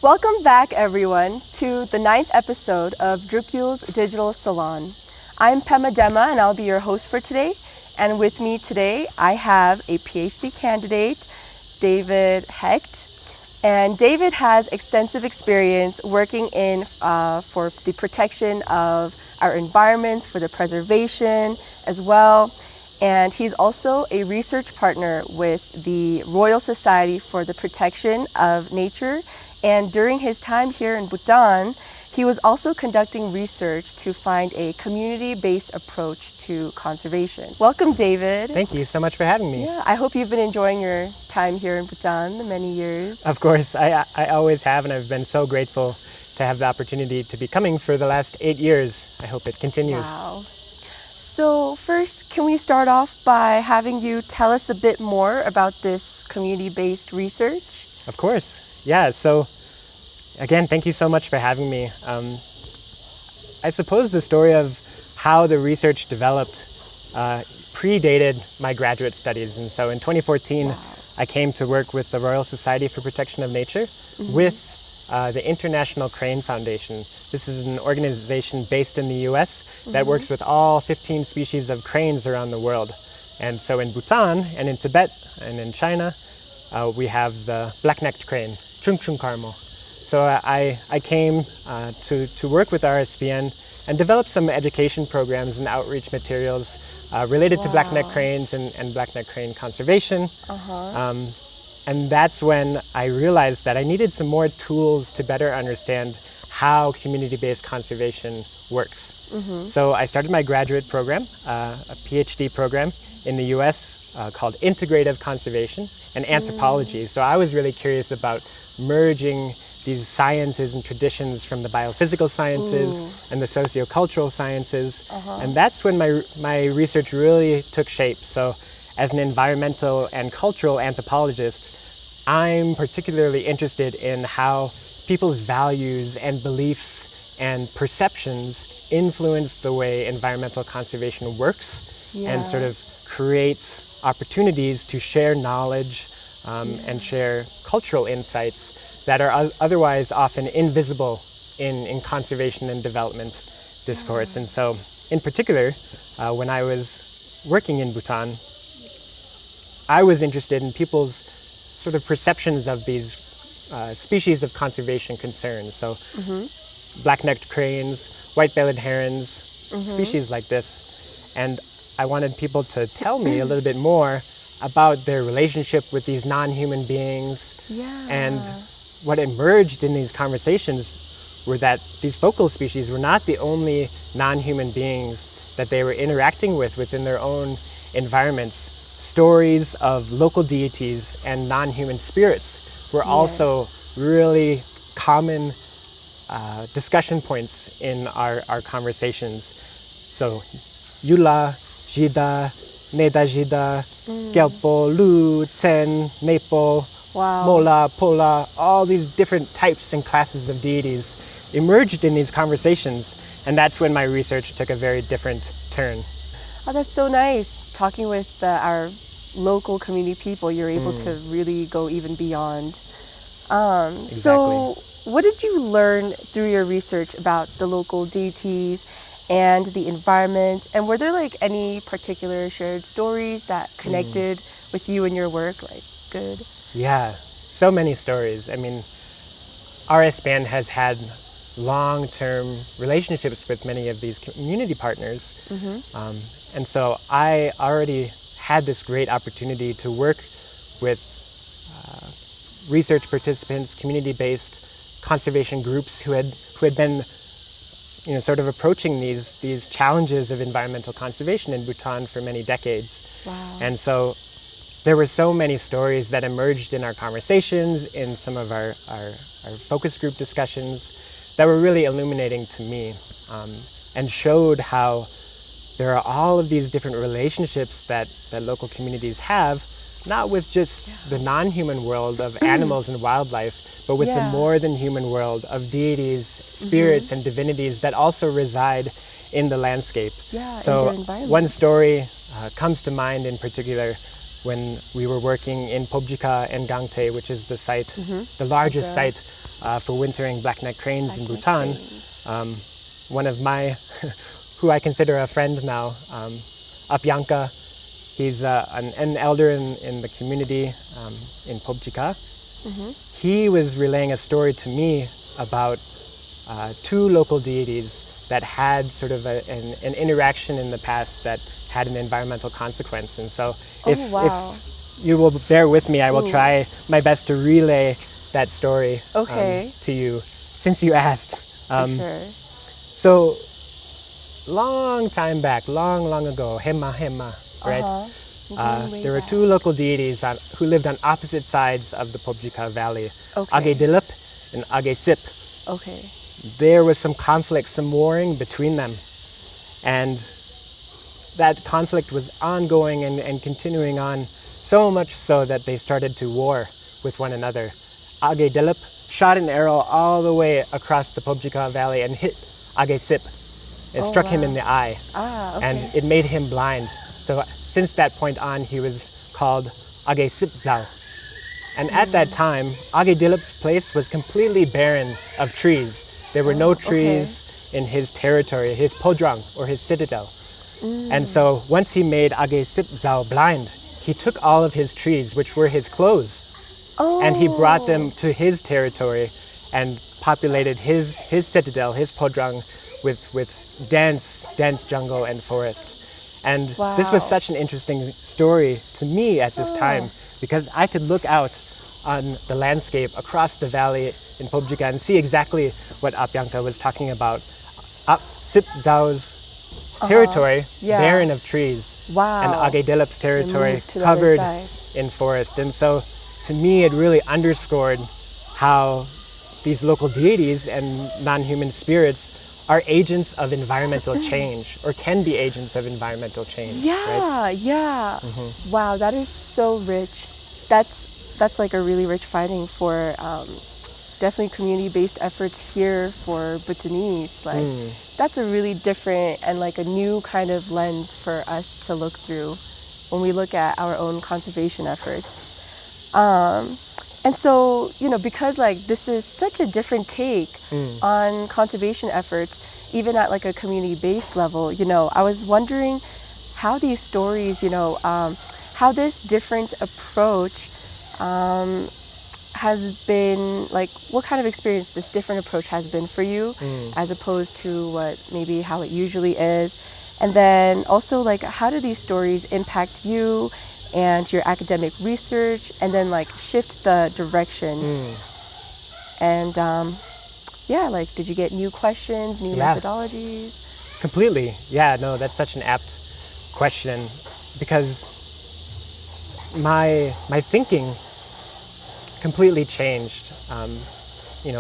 Welcome back, everyone, to the 9th episode of Drukyul's Digital Salon. I'm Pema Dema, and I'll be your host for today. And with me today, I have a PhD candidate, David Hecht. And David has extensive experience working for the protection of our environments, for the preservation as well. And he's also a research partner with the Royal Society for the Protection of Nature. And during his time here in Bhutan, he was also conducting research to find a community-based approach to conservation. Welcome, David. Thank you so much for having me. Yeah, I hope you've been enjoying your time here in Bhutan the many years. Of course, I always have, and I've been so grateful to have the opportunity to be coming for the last 8 years. I hope it continues. Wow. So first, can we start off by having you tell us a bit more about this community-based research? Of course. Yeah, so again, thank you so much for having me. I suppose the story of how the research developed predated my graduate studies. And so in 2014, Wow. I came to work with the Royal Society for Protection of Nature with the International Crane Foundation. This is an organization based in the US that works with all 15 species of cranes around the world. And so in Bhutan and in Tibet and in China, we have the black-necked crane, Chung Karmo. So I came to work with RSPN and develop some education programs and outreach materials related to black-necked cranes and black-necked crane conservation. And that's when I realized that I needed some more tools to better understand how community-based conservation works. So I started my graduate program, a PhD program in the US called Integrative Conservation and Anthropology. So I was really curious about merging these sciences and traditions from the biophysical sciences and the sociocultural sciences. And that's when my research really took shape. So as an environmental and cultural anthropologist, I'm particularly interested in how people's values and beliefs and perceptions influence the way environmental conservation works and sort of creates opportunities to share knowledge and share cultural insights that are otherwise often invisible in conservation and development discourse. And so in particular, when I was working in Bhutan, I was interested in people's sort of perceptions of these species of conservation concerns. So black-necked cranes, white-bellied herons, species like this. And I wanted people to tell me a little bit more about their relationship with these non-human beings. And what emerged in these conversations were that these focal species were not the only non-human beings that they were interacting with within their own environments. Stories of local deities and non-human spirits were also really common discussion points in our conversations. So Yula, Jida, Neda Jida, Gyalpo, Lu, Tsen, Nepo, Mola, Pola, all these different types and classes of deities emerged in these conversations. And that's when my research took a very different turn. Oh, that's so nice. Talking with our local community people, you're able to really go even beyond. So what did you learn through your research about the local deities and the environment? And were there like any particular shared stories that connected with you and your work? Like, good? Yeah, so many stories. I mean, RSPN has had long-term relationships with many of these community partners. And so I already had this great opportunity to work with research participants, community-based conservation groups who had been, sort of approaching these challenges of environmental conservation in Bhutan for many decades. And so there were so many stories that emerged in our conversations, in some of our focus group discussions, that were really illuminating to me and showed how there are all of these different relationships that local communities have, not with just the non-human world of animals and wildlife, but with the more than human world of deities, spirits, and divinities that also reside in the landscape. Yeah, so in their one story comes to mind in particular when we were working in Pobjika and Gangte, which is the site, the largest site for wintering black-necked cranes in Bhutan. One of my, who I consider a friend now, Apyanka, he's an elder in the community in Pobjika. He was relaying a story to me about two local deities that had sort of an interaction in the past that had an environmental consequence. And so if you will bear with me, I will try my best to relay that story to you, since you asked. Sure. So, long time back, long ago, Hema, right? There were two local deities who lived on opposite sides of the Pobjika Valley, Age Dilip and Age Sip. Okay. There was some conflict, some warring between them. And that conflict was ongoing and continuing on, so much so that they started to war with one another. Age Dilip shot an arrow all the way across the Pobjika Valley and hit Age Sip. It struck him in the eye, and it made him blind. So since that point on, he was called Age Sip Zao. And at that time, Age Dilip's place was completely barren of trees. There were no trees in his territory, his podrang, or his citadel. And so once he made Age Sip Zao blind, he took all of his trees, which were his clothes, and he brought them to his territory and populated his citadel, his podrang, with dense jungle and forest. And this was such an interesting story to me at this time, because I could look out on the landscape across the valley in Pobjika and see exactly what Apyanka was talking about. Sip Zao's territory, barren of trees, and Age Dilip's territory covered in forest. And so to me, it really underscored how these local deities and non-human spirits are agents of environmental change, or can be agents of environmental change. Wow, that is so rich. That's like a really rich finding for definitely community-based efforts here for Bhutanese. Like that's a really different and like a new kind of lens for us to look through when we look at our own conservation efforts. And so, because like this is such a different take on conservation efforts, even at like a community-based level, I was wondering how these stories, how this different approach has been, like what kind of experience this different approach has been for you as opposed to what maybe how it usually is. And then also like how do these stories impact you and your academic research, and then like shift the direction. And like did you get new questions, new methodologies? Completely. Yeah, no, that's such an apt question, because my thinking completely changed.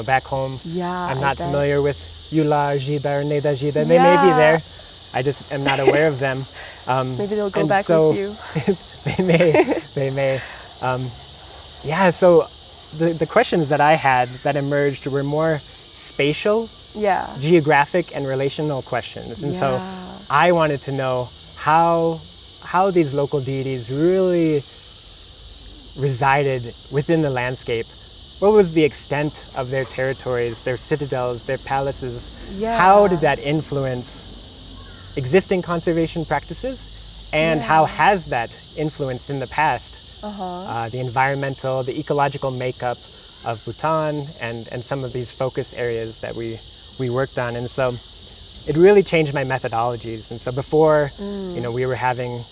Back home, I'm not familiar with Yula, Jida, or Neda Jida. They may be there. I just am not aware of them. Maybe they'll go back with you. They may. So the questions that I had that emerged were more spatial, geographic, and relational questions. And so I wanted to know how these local deities really resided within the landscape. What was the extent of their territories, their citadels, their palaces? How did that influence existing conservation practices? And how has that influenced in the past the environmental, the ecological makeup of Bhutan and some of these focus areas that we worked on? And so it really changed my methodologies. And so before, we were having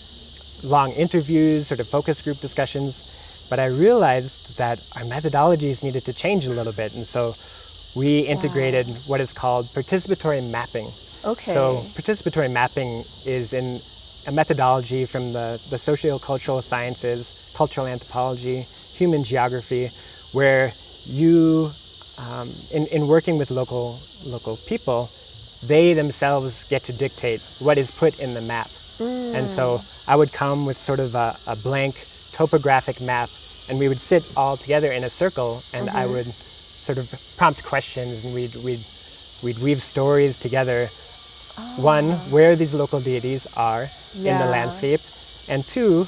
long interviews, sort of focus group discussions, but I realized that our methodologies needed to change a little bit. And so we integrated what is called participatory mapping. So participatory mapping is a methodology from the socio-cultural sciences, cultural anthropology, human geography, where you, in working with local people, they themselves get to dictate what is put in the map. And so I would come with sort of a blank topographic map, and we would sit all together in a circle, and I would sort of prompt questions, and we'd weave stories together. One, where these local deities are in the landscape, and two,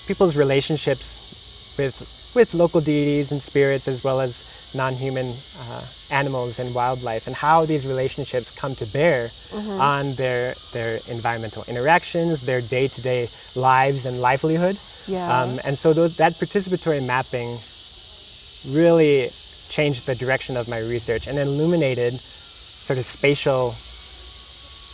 people's relationships with local deities and spirits, as well as non-human animals and wildlife, and how these relationships come to bear on their environmental interactions, their day-to-day lives and livelihood. Yeah. And so that participatory mapping really changed the direction of my research and illuminated sort of spatial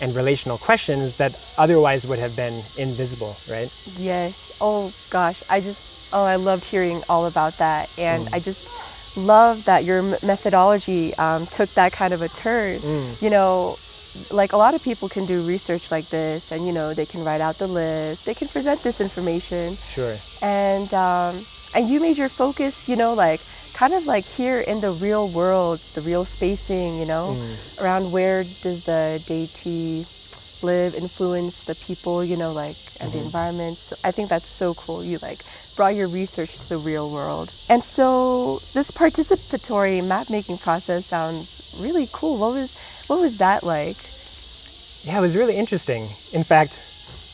and relational questions that otherwise would have been invisible, right? Yes. Oh gosh, I loved hearing all about that, and I just love that your methodology took that kind of a turn. You know, like a lot of people can do research like this, and they can write out the list, they can present this information. Sure. And you made your focus, like kind of like here in the real world, the real spacing, around where does the deity live, influence the people, and the environment. So I think that's so cool. You brought your research to the real world. And so this participatory map making process sounds really cool. What was that like? Yeah, it was really interesting. In fact,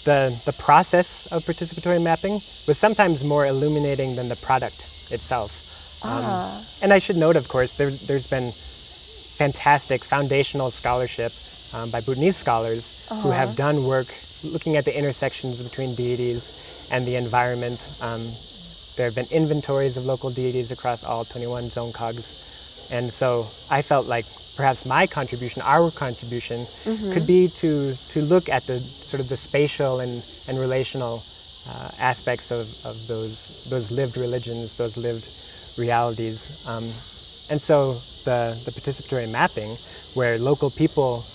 the process of participatory mapping was sometimes more illuminating than the product itself. And I should note, of course, there's been fantastic foundational scholarship by Bhutanese scholars who have done work looking at the intersections between deities and the environment. There have been inventories of local deities across all 21 dzongkhags. And so I felt like perhaps my contribution, our contribution, could be to look at the sort of the spatial and relational aspects of those lived religions, those lived realities. And so the participatory mapping, where local people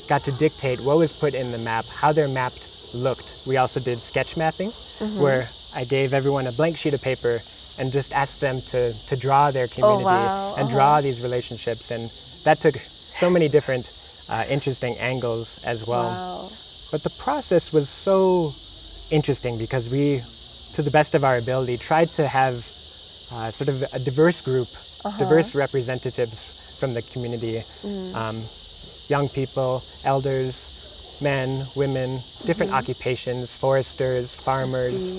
got to dictate what was put in the map, how their map looked. We also did sketch mapping, where I gave everyone a blank sheet of paper and just asked them to draw their community and draw these relationships. And that took so many different interesting angles as well. Wow. But the process was so interesting because we, to the best of our ability, tried to have sort of a diverse group, diverse representatives from the community, young people, elders, men, women, different occupations, foresters, farmers.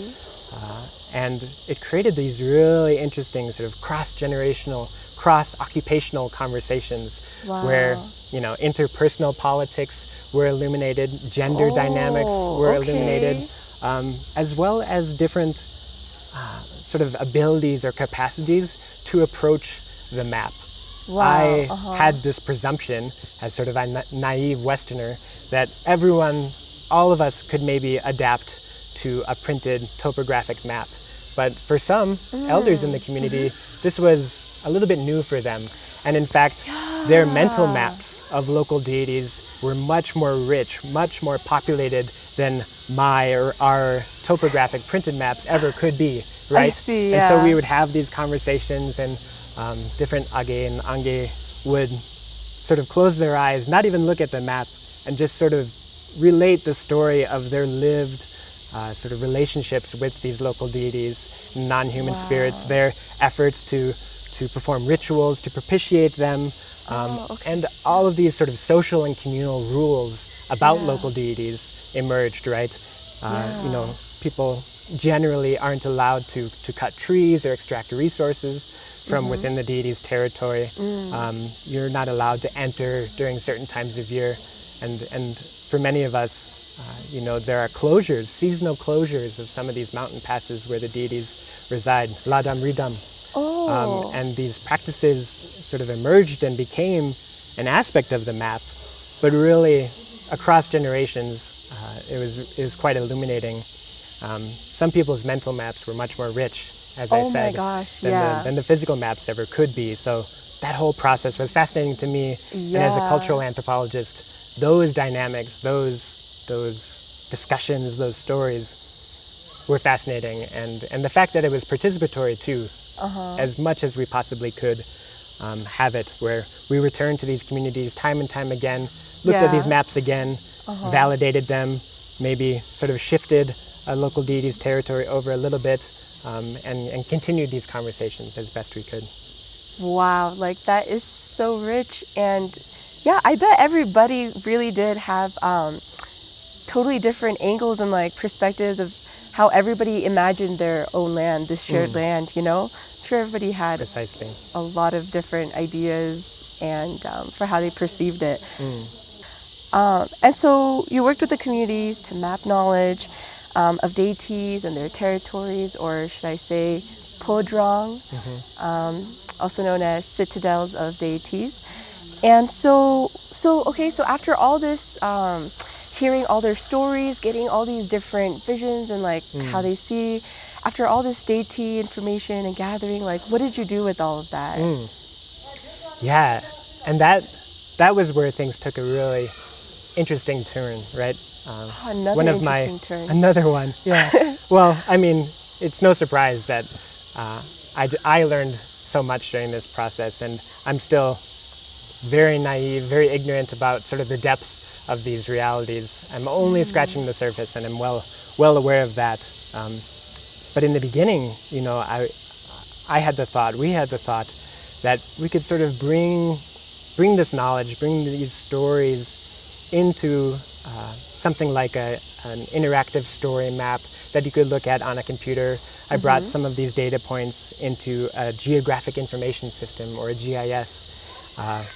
And it created these really interesting sort of cross-generational, cross-occupational conversations where, interpersonal politics were illuminated, gender dynamics were illuminated, as well as different sort of abilities or capacities to approach the map. Wow. I had this presumption as sort of a naive Westerner that all of us could maybe adapt to a printed topographic map. But for some elders in the community, this was a little bit new for them. And in fact, their mental maps of local deities were much more rich, much more populated than my or our topographic printed maps ever could be, right? I see, And so we would have these conversations, and different age and ange would sort of close their eyes, not even look at the map, and just sort of relate the story of their lived sort of relationships with these local deities, non-human spirits, their efforts to perform rituals, to propitiate them, and all of these sort of social and communal rules about local deities emerged, right? People generally aren't allowed to cut trees or extract resources from within the deity's territory. You're not allowed to enter during certain times of year, and for many of us, there are closures, seasonal closures of some of these mountain passes where the deities reside, ladam ridam. And these practices sort of emerged and became an aspect of the map, but really across generations, it was quite illuminating. Some people's mental maps were much more rich, as I said, than the physical maps ever could be. So that whole process was fascinating to me. And as a cultural anthropologist, those dynamics, those discussions, those stories were fascinating. And the fact that it was participatory too, as much as we possibly could have it, where we returned to these communities time and time again, looked at these maps again, validated them, maybe sort of shifted a local deity's territory over a little bit, and continued these conversations as best we could. Wow, that is so rich. And yeah, I bet everybody really did have totally different angles and perspectives of how everybody imagined their own land, this shared land, you know? I'm sure everybody had Precisely. a lot of different ideas and for how they perceived it. And so you worked with the communities to map knowledge of deities and their territories, or should I say podrong, also known as citadels of deities. And so after all this, hearing all their stories, getting all these different visions and like how they see, after all this deity information and gathering, like what did you do with all of that? Yeah, and that was where things took a really interesting turn, right? Another interesting turn. Another one, yeah. Well, I mean, it's no surprise that I learned so much during this process, and I'm still very naive, very ignorant about sort of the depth of these realities. I'm only scratching the surface, and I'm well aware of that. But in the beginning, you know, we had the thought that we could sort of bring this knowledge, bring these stories into something like an interactive story map that you could look at on a computer. I brought some of these data points into a geographic information system, or a GIS.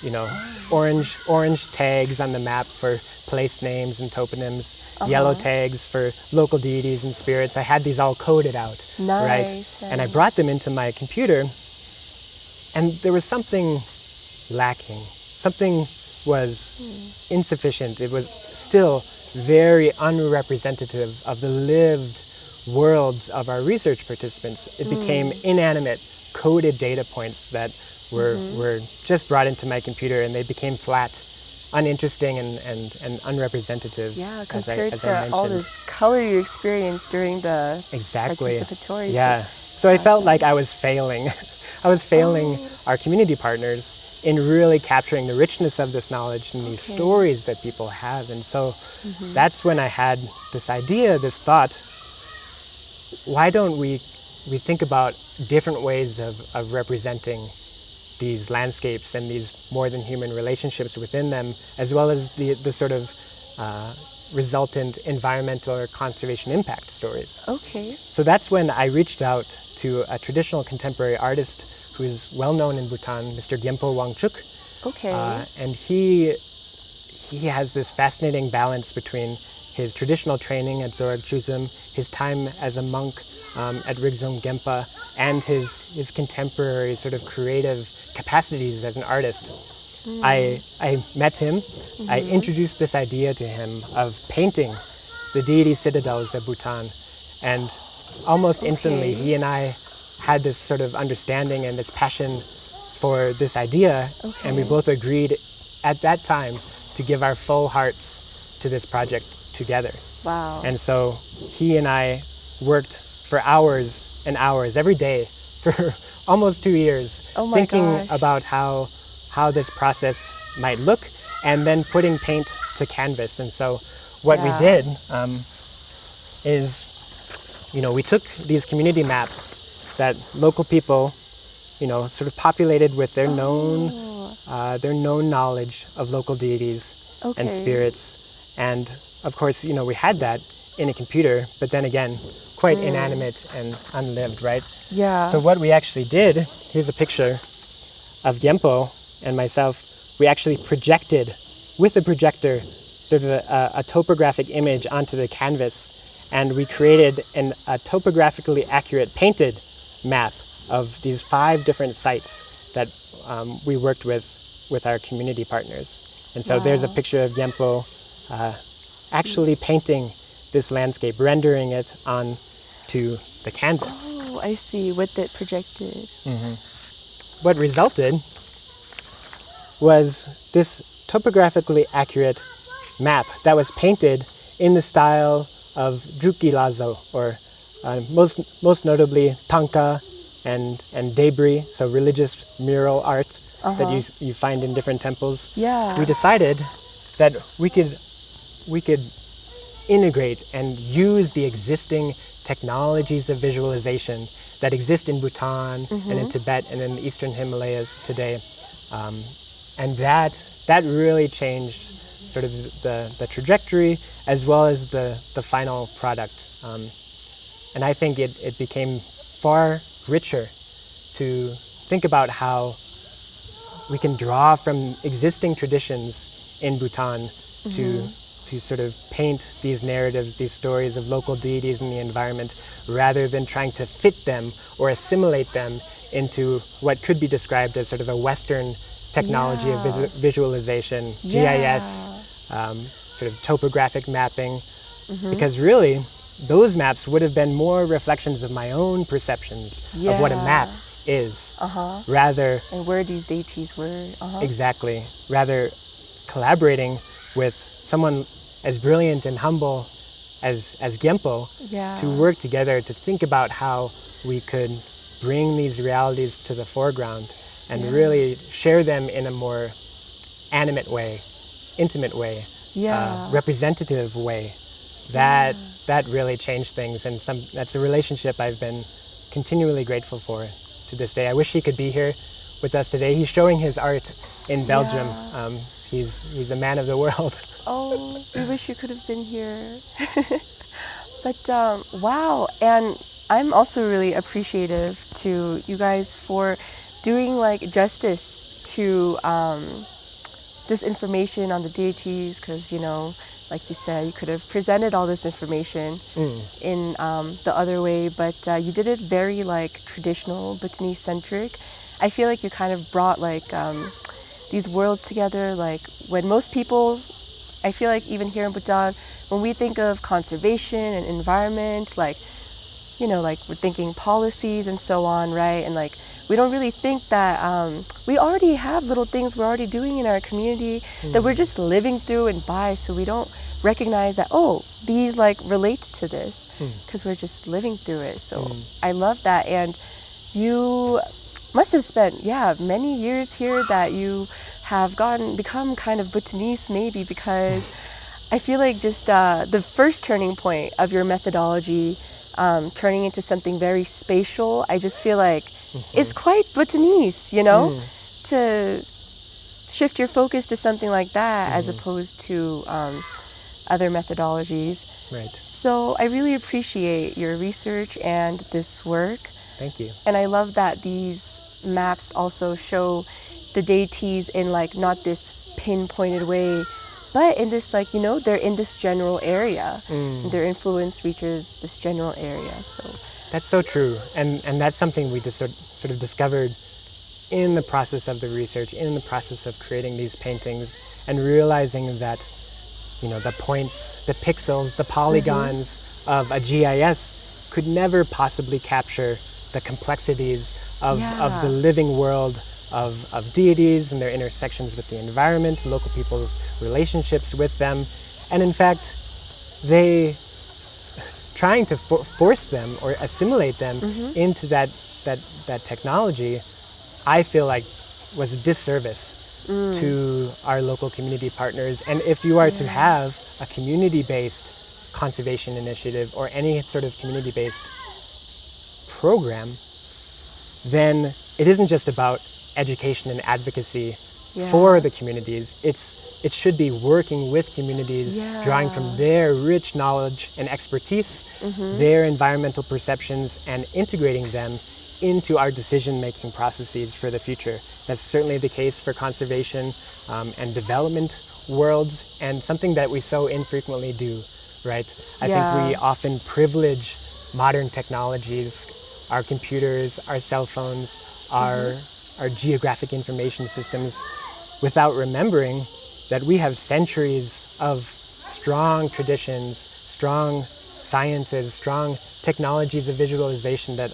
You know, orange tags on the map for place names and toponyms, yellow tags for local deities and spirits. I had these all coded out, right? And I brought them into my computer, and there was something lacking. Something was insufficient. It was still very unrepresentative of the lived worlds of our research participants. It became inanimate, coded data points that were just brought into my computer, and they became flat, uninteresting, and unrepresentative. Yeah, compared to all this color you experienced during the participatory So I felt like I was failing. I was failing our community partners in really capturing the richness of this knowledge and these stories that people have. And so that's when I had this idea, this thought, why don't we think about different ways of representing these landscapes and these more than human relationships within them, as well as the sort of resultant environmental or conservation impact stories. Okay. So that's when I reached out to a traditional contemporary artist who is well known in Bhutan, Mr. Gyempo Wangchuk. Okay. And he has this fascinating balance between his traditional training at Zorak Chuzum, his time as a monk at Rigzong Gempa, and his contemporary sort of creative capacities as an artist. I met him. I introduced this idea to him of painting the deity citadels of Bhutan, and almost instantly he and I had this sort of understanding and this passion for this idea, and we both agreed at that time to give our full hearts to this project together. Wow. And so he and I worked for hours and hours every day for almost 2 years, thinking about how this process might look, and then putting paint to canvas. And so what we did is, you know, we took these community maps that local people, you know, sort of populated with their known knowledge of local deities and spirits. And of course, you know, we had that in a computer, but then again, quite inanimate and unlived, right? Yeah. So what we actually did, here's a picture of Gyempo and myself. We actually projected with a projector sort of a topographic image onto the canvas, and we created a topographically accurate painted map of these 5 different sites that we worked with our community partners. And so there's a picture of Gyempo actually painting this landscape, rendering it onto the canvas. Oh, I see, with it projected. What resulted was this topographically accurate map that was painted in the style of Drukyul, or most notably tanka and debris, so religious mural art that you find in different temples. Yeah. We decided that we could integrate and use the existing technologies of visualization that exist in Bhutan and in Tibet and in the Eastern Himalayas today. And that really changed sort of the trajectory as well as the final product. And I think it became far richer to think about how we can draw from existing traditions in Bhutan to sort of paint these narratives, these stories of local deities in the environment, rather than trying to fit them or assimilate them into what could be described as sort of a Western technology of visualization, GIS, sort of topographic mapping, because really those maps would have been more reflections of my own perceptions of what a map is, rather... And where these deities were. Exactly. Rather collaborating with someone as brilliant and humble as Genpo to work together to think about how we could bring these realities to the foreground and really share them in a more animate way, intimate way, representative way. That really changed things, and that's a relationship I've been continually grateful for to this day. I wish he could be here with us today. He's showing his art in Belgium. He's a man of the world. Oh, we wish you could have been here. But wow, and I'm also really appreciative to you guys for doing like justice to this information on the deities, because, you know, like you said, you could have presented all this information in the other way, but you did it very like traditional, Bhutanese centric. I feel like you kind of brought like these worlds together. Like when most people, I feel like even here in Bhutan, when we think of conservation and environment, like, you know, like we're thinking policies and so on, right? And like we don't really think that we already have little things we're already doing in our community that we're just living through and by, so we don't recognize that, oh, these like relate to this because we're just living through it. So I love that. And you must have spent many years here that you have become kind of Bhutanese, maybe, because I feel like just the first turning point of your methodology turning into something very spatial, I just feel like it's quite Bhutanese, you know, to shift your focus to something like that as opposed to other methodologies. Right. So I really appreciate your research and this work. Thank you. And I love that these maps also show the deities in like not this pinpointed way, but in this, like, you know, they're in this general area. And their influence reaches this general area. So that's so true, and that's something we just sort of discovered in the process of the research, in the process of creating these paintings, and realizing that, you know, the points, the pixels, the polygons of a GIS could never possibly capture the complexities of the living world of deities and their intersections with the environment, local people's relationships with them, and in fact, they trying to force them or assimilate them into that technology, I feel like was a disservice to our local community partners. And if you are to have a community-based conservation initiative or any sort of community-based program, then it isn't just about education and advocacy for the communities. It should be working with communities, drawing from their rich knowledge and expertise, their environmental perceptions, and integrating them into our decision-making processes for the future. That's certainly the case for conservation and development worlds, and something that we so infrequently do, right? I think we often privilege modern technologies, our computers, our cell phones, our geographic information systems, without remembering that we have centuries of strong traditions, strong sciences, strong technologies of visualization that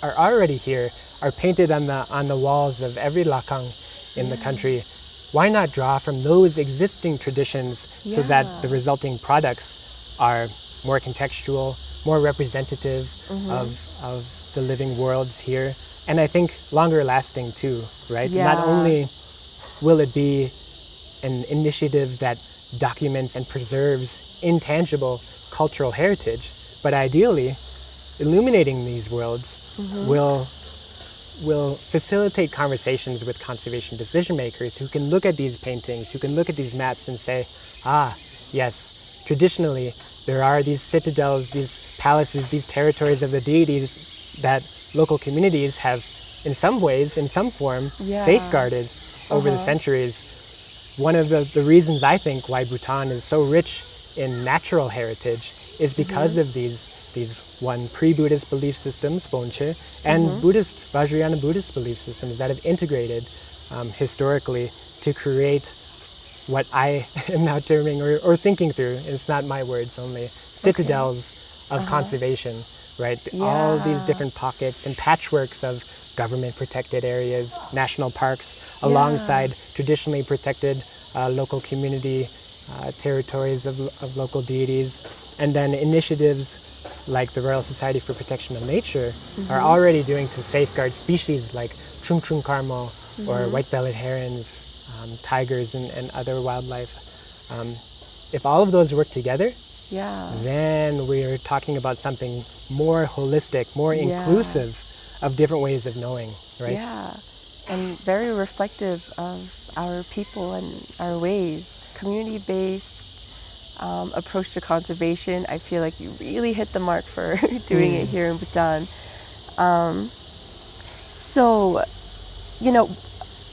are already here, are painted on the walls of every lakang in the country. Why not draw from those existing traditions so that the resulting products are more contextual, more representative of the living worlds here? And I think longer lasting too, right? Not only will it be an initiative that documents and preserves intangible cultural heritage, but ideally illuminating these worlds will facilitate conversations with conservation decision makers who can look at these paintings, who can look at these maps and say, yes, traditionally there are these citadels, these palaces, these territories of the deities that local communities have, in some ways, in some form, safeguarded over the centuries. One of the reasons I think why Bhutan is so rich in natural heritage is because of these one pre-Buddhist belief systems, Bonche, and Buddhist Vajrayana Buddhist belief systems that have integrated historically to create what I am now terming or thinking through, and it's not my words only, citadels of conservation, right? All these different pockets and patchworks of government protected areas, national parks, alongside traditionally protected local community territories of local deities, and then initiatives like the Royal Society for Protection of Nature are already doing to safeguard species like chung chung carmo or white-bellied herons, tigers and other wildlife. If all of those work together, then we're talking about something more holistic, more inclusive of different ways of knowing, right? Yeah, and very reflective of our people and our ways. Community-based approach to conservation, I feel like you really hit the mark for doing it here in Bhutan. So, you know,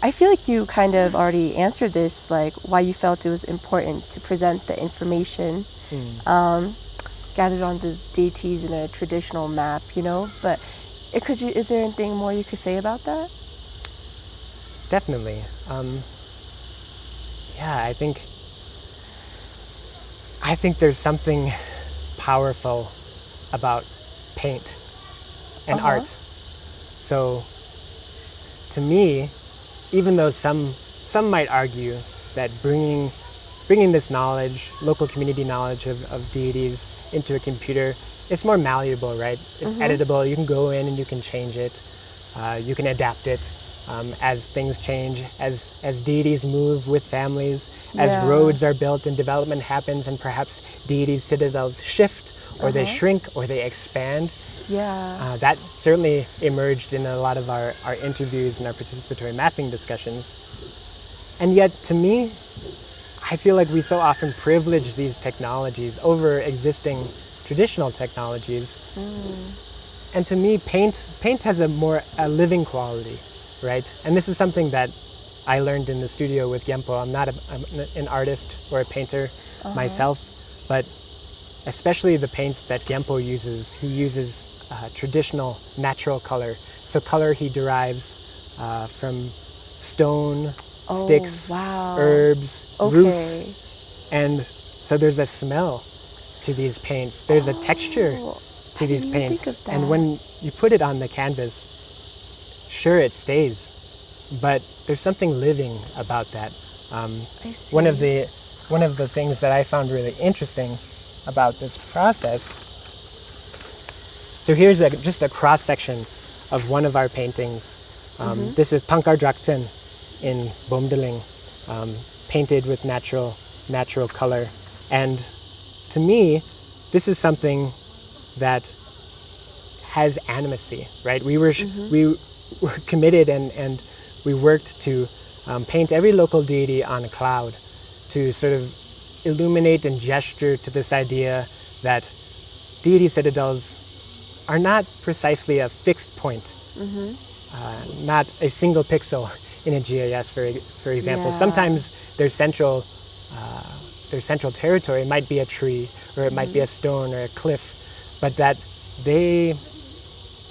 I feel like you kind of already answered this, like why you felt it was important to present the information gathered on the deities in a traditional map, you know, but is there anything more you could say about that? Definitely. I think there's something powerful about paint and art. So to me, even though some might argue that bringing this knowledge, local community knowledge of deities into a computer, it's more malleable, right? It's editable. You can go in and you can change it. You can adapt it as things change, as deities move with families, as roads are built and development happens, and perhaps deities' citadels shift, or they shrink, or they expand. That certainly emerged in a lot of our interviews and our participatory mapping discussions. And yet, to me, I feel like we so often privilege these technologies over existing traditional technologies. And to me, paint has a living quality, right? And this is something that I learned in the studio with Gyempo. I'm not an artist or a painter myself, but especially the paints that Gyempo uses, he uses traditional natural color. So color he derives from stone, sticks, herbs, roots. And so there's a smell to these paints. There's a texture to these paints. And when you put it on the canvas, sure, it stays, but there's something living about that. I see. One of the things that I found really interesting about this process. So here's just a cross section of one of our paintings. This is Tankar Draksen in Bomdeling, painted with natural color. And to me, this is something that has animacy, right? We were committed and we worked to paint every local deity on a cloud to sort of illuminate and gesture to this idea that deity citadels are not precisely a fixed point, not a single pixel in a GIS, for example. Sometimes their central territory might be a tree, or it might be a stone or a cliff, but that they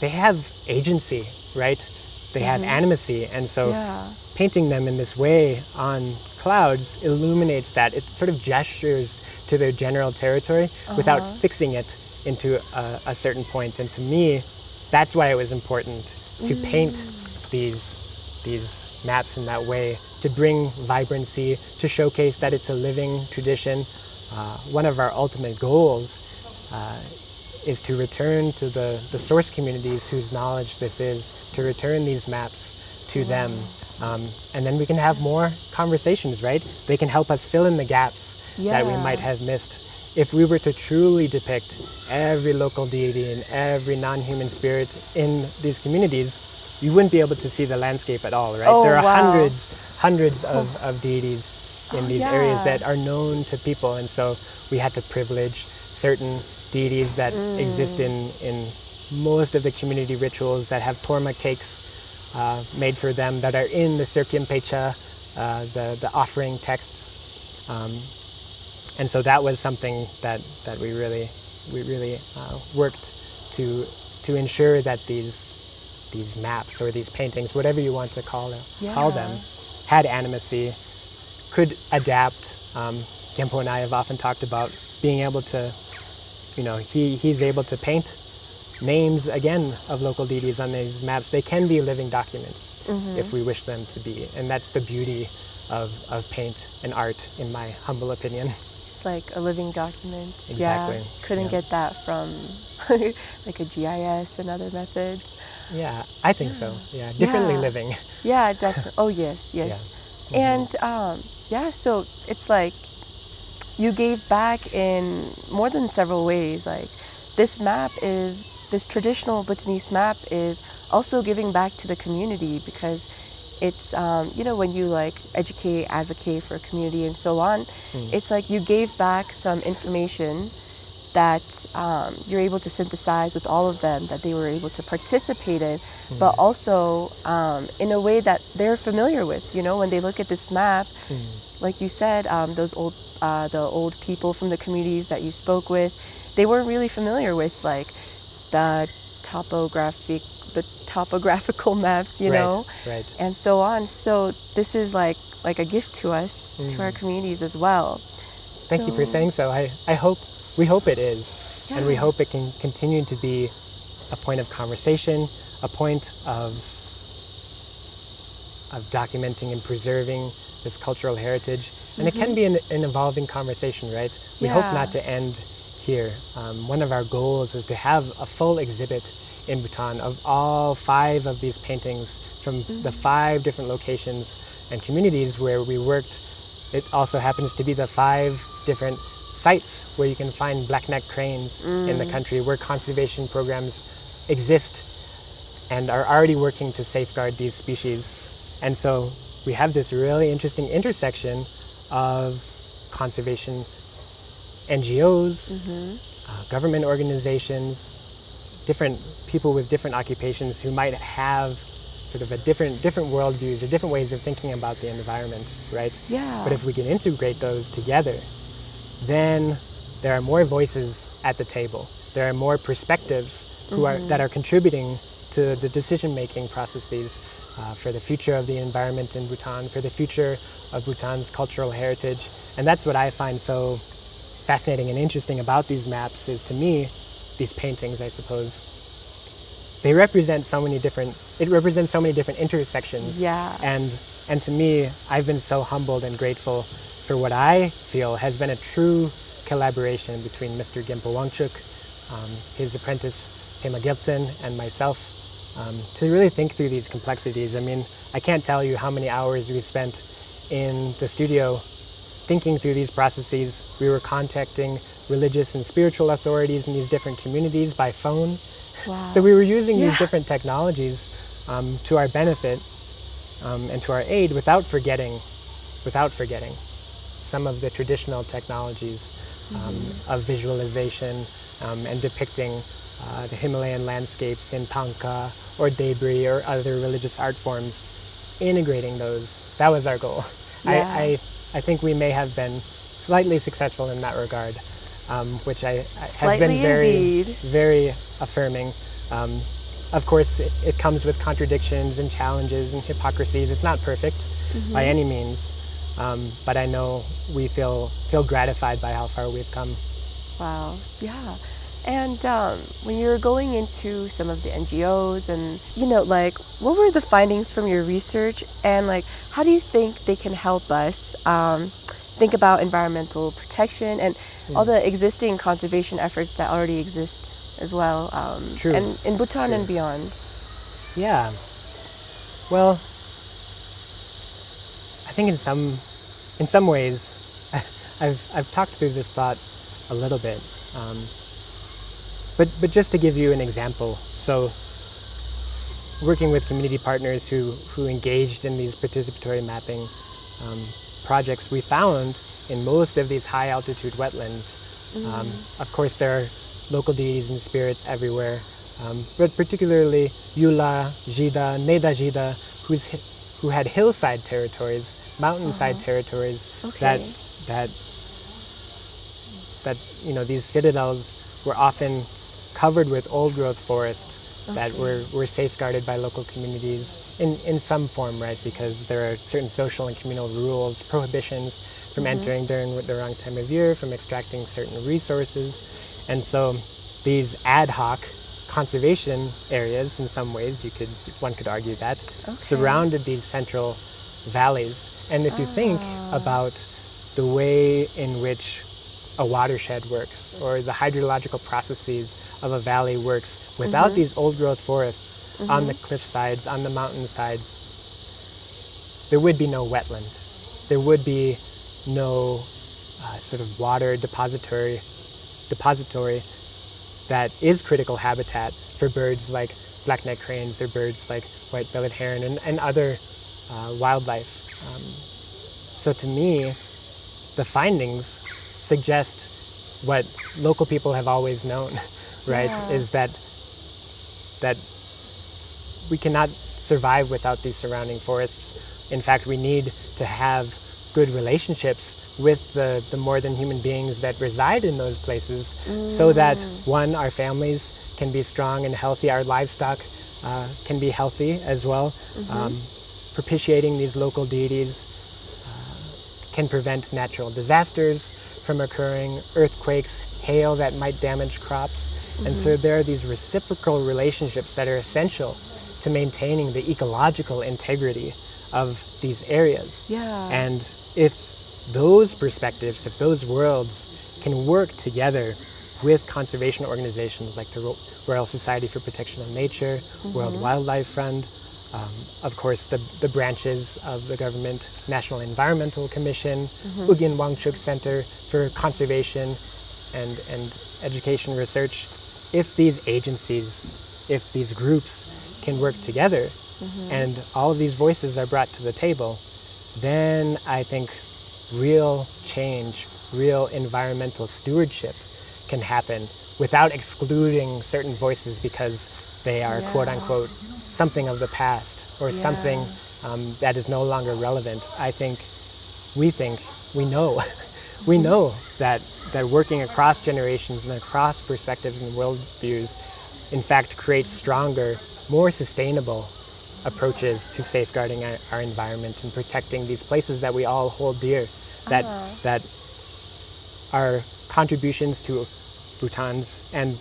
have agency, right? They have animacy, and so painting them in this way on clouds illuminates that. It sort of gestures to their general territory without fixing it into a certain point. And to me, that's why it was important to paint these maps in that way, to bring vibrancy, to showcase that it's a living tradition. One of our ultimate goals is to return to the source communities whose knowledge this is, to return these maps to them. And then we can have more conversations, right? They can help us fill in the gaps that we might have missed. If we were to truly depict every local deity and every non-human spirit in these communities, you wouldn't be able to see the landscape at all, right? There are hundreds of deities in these areas that are known to people, and so we had to privilege certain deities that exist in most of the community rituals, that have torma cakes made for them, that are in the Sirkim Pecha, the offering texts. And so that was something that we really worked to ensure that these maps or these paintings, whatever you want to call them, had animacy, could adapt. Kempo and I have often talked about being able to, he's able to paint names again of local deities on these maps. They can be living documents if we wish them to be, and that's the beauty of paint and art, in my humble opinion. It's like a living document. Exactly. Yeah, couldn't get that from like a GIS and other methods. Yeah, I think so. Yeah, differently living. Yeah, definitely. Oh yes. Yeah. And so it's like you gave back in more than several ways. Like this traditional Bhutanese map is also giving back to the community, because it's when you like educate, advocate for a community and so on, it's like you gave back some information that you're able to synthesize with all of them, that they were able to participate in, but also in a way that they're familiar with. When they look at this map, like you said, the old people from the communities that you spoke with, they weren't really familiar with like the topographical maps, Right. and so on. So this is like a gift to us, to our communities as well. Thank you for saying so. We hope it is, and we hope it can continue to be a point of conversation, a point of documenting and preserving this cultural heritage. And it can be an evolving conversation, right? We hope not to end here. One of our goals is to have a full exhibit in Bhutan of all 5 of these paintings from the 5 different locations and communities where we worked. It also happens to be the 5 different sites where you can find black-necked cranes in the country, where conservation programs exist and are already working to safeguard these species. And so we have this really interesting intersection of conservation NGOs, government organizations, different people with different occupations who might have sort of a different worldviews or different ways of thinking about the environment, right? Yeah. But if we can integrate those together, then there are more voices at the table. There are more perspectives that are contributing to the decision-making processes for the future of the environment in Bhutan, for the future of Bhutan's cultural heritage. And that's what I find so fascinating and interesting about these maps, is, to me, these paintings, I suppose, they represent so many different intersections. Yeah. And to me, I've been so humbled and grateful for what I feel has been a true collaboration between Mr. Gempo Wangchuk, his apprentice Pema Dema, and myself, to really think through these complexities. I mean, I can't tell you how many hours we spent in the studio thinking through these processes. We were contacting religious and spiritual authorities in these different communities by phone. Wow. So we were using these different technologies to our benefit and to our aid, without forgetting some of the traditional technologies of visualization and depicting the Himalayan landscapes in Thangka or debris or other religious art forms, integrating those. That was our goal. Yeah. I think we may have been slightly successful in that regard, which has Slightly been very, indeed. very affirming. Of course, it comes with contradictions and challenges and hypocrisies. It's not perfect by any means, but I know we feel gratified by how far we've come. Wow. Yeah. And when you were going into some of the NGOs and, like, what were the findings from your research, and like, how do you think they can help us think about environmental protection and all the existing conservation efforts that already exist as well, and in Bhutan and beyond? Yeah. Well, I think in some ways, I've talked through this thought a little bit. But just to give you an example, so working with community partners who engaged in these participatory mapping projects, we found in most of these high altitude wetlands, of course there local deities and spirits everywhere, but particularly Yula, Jida, Neda Jida, who had hillside territories, mountainside territories, Okay. that these citadels were often covered with old growth forests that were safeguarded by local communities in some form, right? Because there are certain social and communal rules, prohibitions from entering during the wrong time of year, from extracting certain resources. And so these ad hoc conservation areas, in some ways, one could argue that, surrounded these central valleys. And if you think about the way in which a watershed works, or the hydrological processes of a valley works, without these old growth forests on the cliff sides, on the mountain sides, there would be no wetland. There would be no sort of water depository that is critical habitat for birds like black-necked cranes, or birds like white-bellied heron, and other wildlife. So to me, the findings suggest what local people have always known, right? Yeah. Is that we cannot survive without these surrounding forests. In fact, we need to have good relationships with the more than human beings that reside in those places, so that, one, our families can be strong and healthy, our livestock can be healthy as well. Propitiating these local deities can prevent natural disasters from occurring, earthquakes, hail that might damage crops. And so there are these reciprocal relationships that are essential to maintaining the ecological integrity of these areas. Yeah. And if those perspectives, if those worlds can work together with conservation organizations like the Royal Society for Protection of Nature, World Wildlife Fund, of course the branches of the government, National Environmental Commission, Ugyen Wangchuk Center for Conservation and Education Research, if these agencies, if these groups can work together, and all of these voices are brought to the table, then I think real change, real environmental stewardship can happen without excluding certain voices because they are quote unquote something of the past, or something that is no longer relevant. We know we know that working across generations and across perspectives and worldviews in fact creates stronger, more sustainable approaches to safeguarding our environment and protecting these places that we all hold dear, that are contributions to Bhutan's and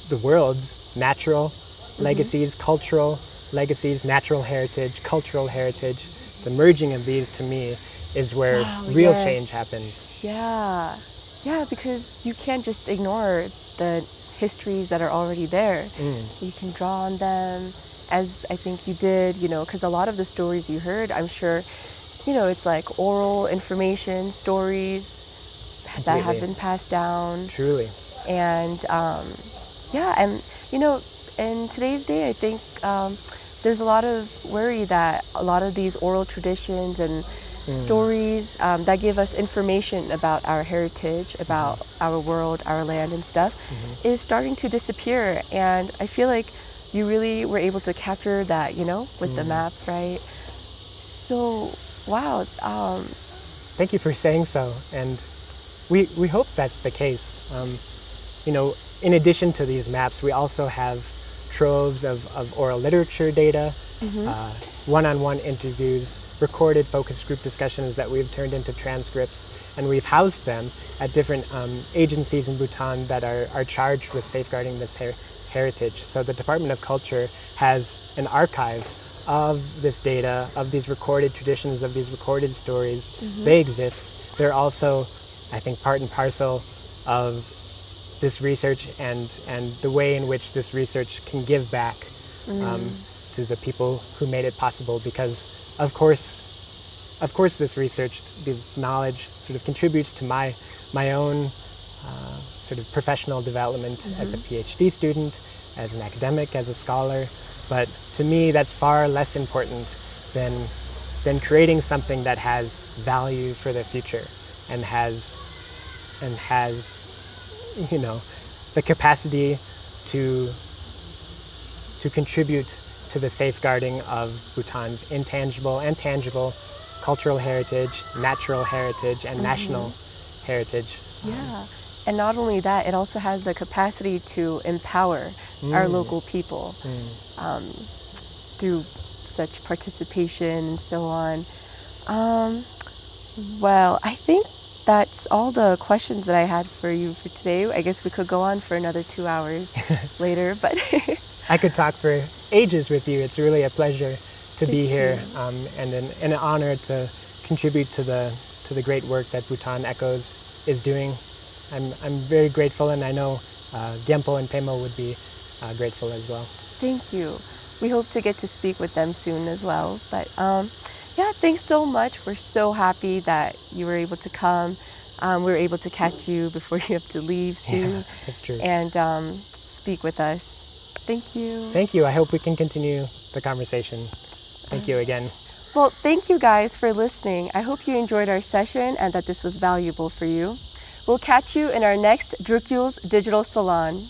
the world's natural legacies, cultural legacies, natural heritage, cultural heritage. The merging of these, to me, is where real change happens. Yeah, because you can't just ignore the histories that are already there. You can draw on them, as I think you did, because a lot of the stories you heard, I'm sure, it's like oral information, stories that have been passed down. Truly. And and in today's day, I think there's a lot of worry that a lot of these oral traditions and stories that give us information about our heritage, about our world, our land and stuff, is starting to disappear. And I feel like you really were able to capture that, with the map, right? So, wow. Thank you for saying so. And we hope that's the case. In addition to these maps, we also have troves of oral literature data, one-on-one interviews, recorded focus group discussions that we've turned into transcripts, and we've housed them at different agencies in Bhutan that are charged with safeguarding this heritage. So the Department of Culture has an archive of this data, of these recorded traditions, of these recorded stories. They exist. They're also, I think, part and parcel of this research and the way in which this research can give back to the people who made it possible, because of course this research, this knowledge sort of contributes to my own sort of professional development as a PhD student, as an academic, as a scholar. But to me, that's far less important than creating something that has value for the future and has the capacity to contribute to the safeguarding of Bhutan's intangible and tangible cultural heritage, natural heritage, and national heritage. Yeah. And not only that, it also has the capacity to empower our local people through such participation and so on. Well, I think that's all the questions that I had for you for today. I guess we could go on for another 2 hours later, but I could talk for ages with you. It's really a pleasure to be here, and an honor to contribute to the great work that Bhutan Echoes is doing. I'm very grateful, and I know Gyempo and Pema would be grateful as well. Thank you. We hope to get to speak with them soon as well. But yeah, thanks so much. We're so happy that you were able to come. We were able to catch you before you have to leave soon. Yeah, that's true. And speak with us. Thank you. Thank you. I hope we can continue the conversation. Thank you again. Well, thank you guys for listening. I hope you enjoyed our session and that this was valuable for you. We'll catch you in our next Drukyul's Digital Salon.